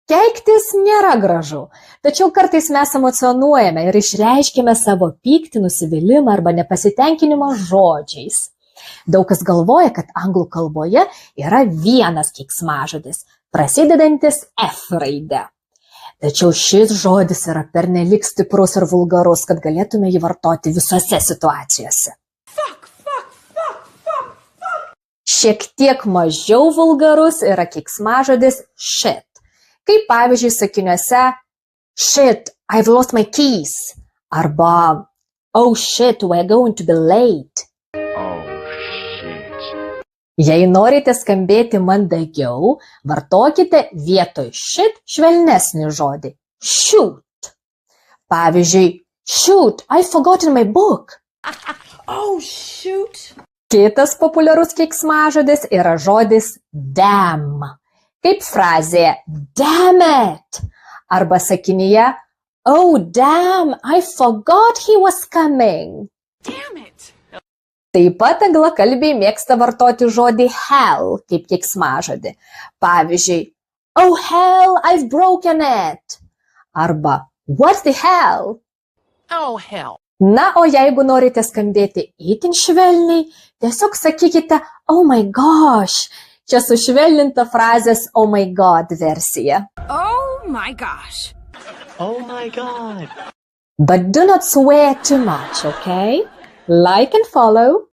Keiktis nėra gražu, tačiau kartais mes emocionuojame ir išreiškime savo pyktį, nusivylimą arba nepasitenkinimą žodžiais. Daug kas galvoja, kad anglų kalboje yra vienas keiksmažodis, prasidedantis F raide. Tačiau šis žodis yra pernelyg stiprus ir vulgarus, kad galėtume jį vartoti visose situacijose. Šiek tiek mažiau vulgarus yra keiksmažodis shit. Kaip pavyzdžiui sakiniuose shit, I've lost my keys arba oh shit, we're going to be late. Jei norite skambėti mandagiau, vartokite vietoj shit švelnesnį žodį shoot. Pavyzdžiui, shoot, I forgotten my book. Oh, shoot. Kitas populiarus keiksmažodis yra žodis damn. Kaip frazė damn it. Arba sakinyje oh damn, I forgot he was coming. Damn it. Taip pat anglakalbiai mėgsta vartoti žodį hell kaip keiksmažodį. Pavyzdžiui, oh hell, I've broken it. Arba what the hell? Oh, hell. Na, o jeigu norite skambėti itin švelniai, tiesiog sakykite oh my gosh. Čia sušvelninta frazės oh my god versija. Oh my gosh. Oh my god. But do not swear too much, okay? Like and follow.